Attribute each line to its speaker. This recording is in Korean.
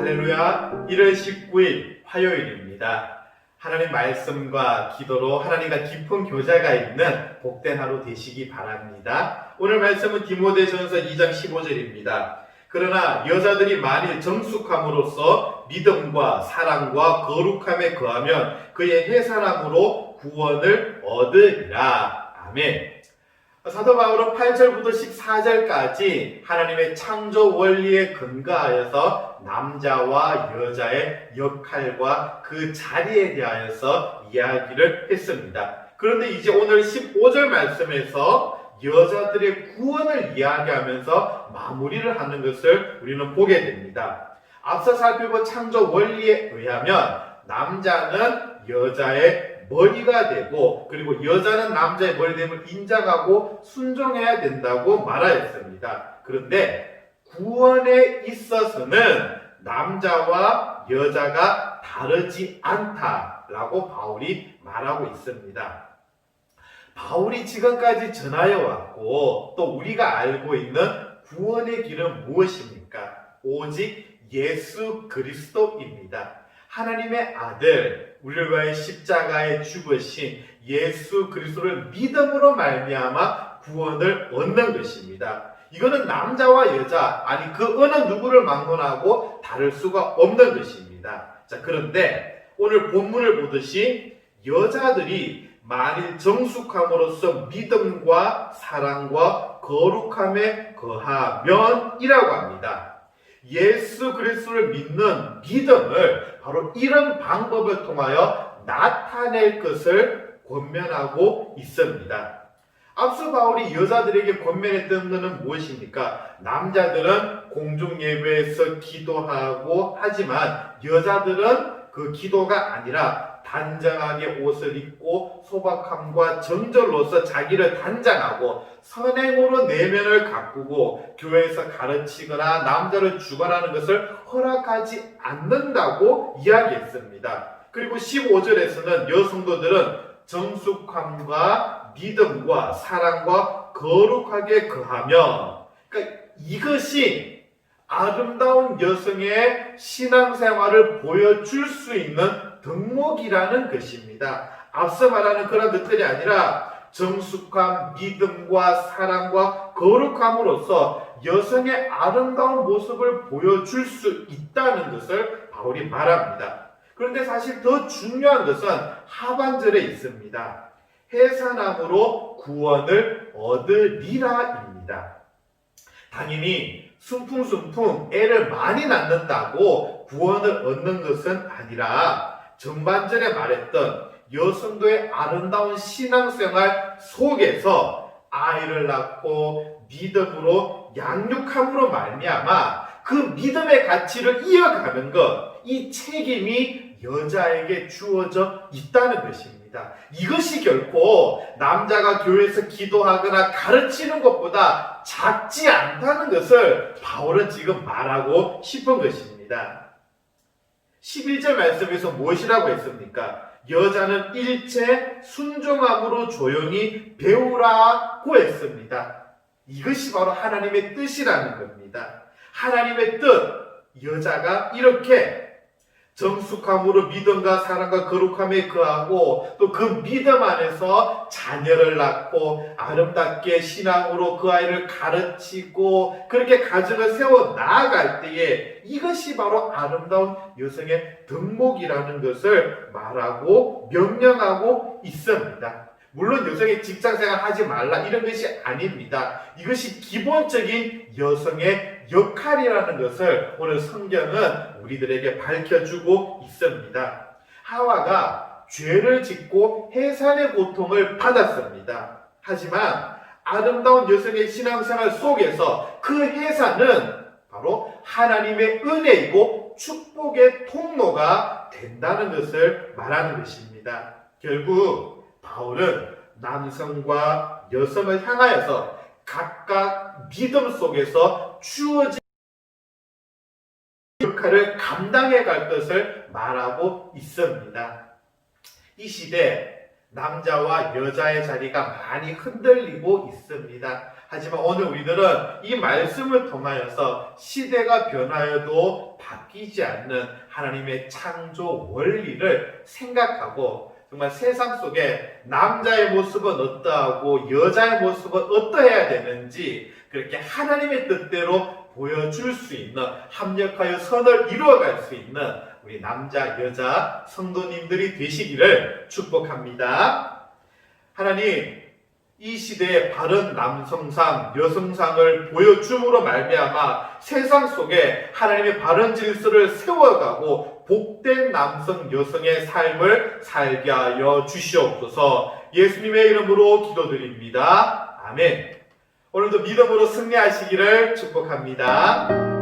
Speaker 1: 할렐루야. 1월 19일 화요일입니다. 하나님 말씀과 기도로 하나님과 깊은 교제가 있는 복된 하루 되시기 바랍니다. 오늘 말씀은 디모데전서 2장 15절입니다. 그러나 여자들이 만일 정숙함으로써 믿음과 사랑과 거룩함에 거하면 그의 해산함으로 구원을 얻으리라. 아멘. 사도 바울은 8절부터 14절까지 하나님의 창조 원리에 근거하여서 남자와 여자의 역할과 그 자리에 대하여서 이야기를 했습니다. 그런데 이제 오늘 15절 말씀에서 여자들의 구원을 이야기하면서 마무리를 하는 것을 우리는 보게 됩니다. 앞서 살펴본 창조 원리에 의하면 남자는 여자의 머리가 되고, 그리고 여자는 남자의 머리됨을 인정하고 순종해야 된다고 말하였습니다. 그런데 구원에 있어서는 남자와 여자가 다르지 않다라고 바울이 말하고 있습니다. 바울이 지금까지 전하여 왔고 또 우리가 알고 있는 구원의 길은 무엇입니까? 오직 예수 그리스도입니다. 하나님의 아들, 우리를 위하여 십자가에 죽으신 예수 그리스도를 믿음으로 말미암아 구원을 얻는 것입니다. 이거는 남자와 여자, 아니 그 어느 누구를 막론하고 다를 수가 없는 것입니다. 자, 그런데 오늘 본문을 보듯이 여자들이 만일 정숙함으로써 믿음과 사랑과 거룩함에 거하면 이라고 합니다. 예수 그리스도를 믿는 믿음을 바로 이런 방법을 통하여 나타낼 것을 권면하고 있습니다. 앞서 바울이 여자들에게 권면했던 것은 무엇입니까? 남자들은 공중 예배에서 기도하고 하지만 여자들은 그 기도가 아니라 단정하게 옷을 입고 소박함과 정절로서 자기를 단장하고 선행으로 내면을 가꾸고 교회에서 가르치거나 남자를 주관하는 것을 허락하지 않는다고 이야기했습니다. 그리고 15절에서는 여성도들은 정숙함과 믿음과 사랑과 거룩하게 거하며, 그러니까 이것이 아름다운 여성의 신앙생활을 보여줄 수 있는 덕목이라는 것입니다. 앞서 말하는 그런 것들이 아니라 정숙함, 믿음과 사랑과 거룩함으로써 여성의 아름다운 모습을 보여줄 수 있다는 것을 바울이 말합니다. 그런데 사실 더 중요한 것은 하반절에 있습니다. 해산함으로 구원을 얻으리라입니다. 당연히 순풍순풍 애를 많이 낳는다고 구원을 얻는 것은 아니라 전반절에 말했던 여성도의 아름다운 신앙생활 속에서 아이를 낳고 믿음으로 양육함으로 말미암아 그 믿음의 가치를 이어가는 것, 이 책임이 여자에게 주어져 있다는 것입니다. 이것이 결코 남자가 교회에서 기도하거나 가르치는 것보다 작지 않다는 것을 바울은 지금 말하고 싶은 것입니다. 11절 말씀에서 무엇이라고 했습니까? 여자는 일체 순종함으로 조용히 배우라고 했습니다. 이것이 바로 하나님의 뜻이라는 겁니다. 하나님의 뜻, 여자가 이렇게 정숙함으로 믿음과 사랑과 거룩함에 거하고 또 그 믿음 안에서 자녀를 낳고 아름답게 신앙으로 그 아이를 가르치고 그렇게 가정을 세워 나아갈 때에 이것이 바로 아름다운 여성의 덕목이라는 것을 말하고 명령하고 있습니다. 물론 여성의 직장생활 하지 말라 이런 것이 아닙니다. 이것이 기본적인 여성의 역할이라는 것을 오늘 성경은 우리들에게 밝혀주고 있습니다. 하와가 죄를 짓고 해산의 고통을 받았습니다. 하지만 아름다운 여성의 신앙생활 속에서 그 해산은 바로 하나님의 은혜이고 축복의 통로가 된다는 것을 말하는 것입니다. 결국 바울은 남성과 여성을 향하여서 각각 믿음 속에서 주어진 역할을 감당해 갈 것을 말하고 있습니다. 이 시대 남자와 여자의 자리가 많이 흔들리고 있습니다. 하지만 오늘 우리들은 이 말씀을 통하여서 시대가 변하여도 바뀌지 않는 하나님의 창조 원리를 생각하고 정말 세상 속에 남자의 모습은 어떠하고 여자의 모습은 어떠해야 되는지 그렇게 하나님의 뜻대로 보여줄 수 있는, 합력하여 선을 이루어갈 수 있는 우리 남자, 여자 성도님들이 되시기를 축복합니다. 하나님, 이 시대에 바른 남성상, 여성상을 보여줌으로 말미암아 세상 속에 하나님의 바른 질서를 세워가고 복된 남성, 여성의 삶을 살게 하여 주시옵소서. 예수님의 이름으로 기도드립니다. 아멘. 오늘도 믿음으로 승리하시기를 축복합니다.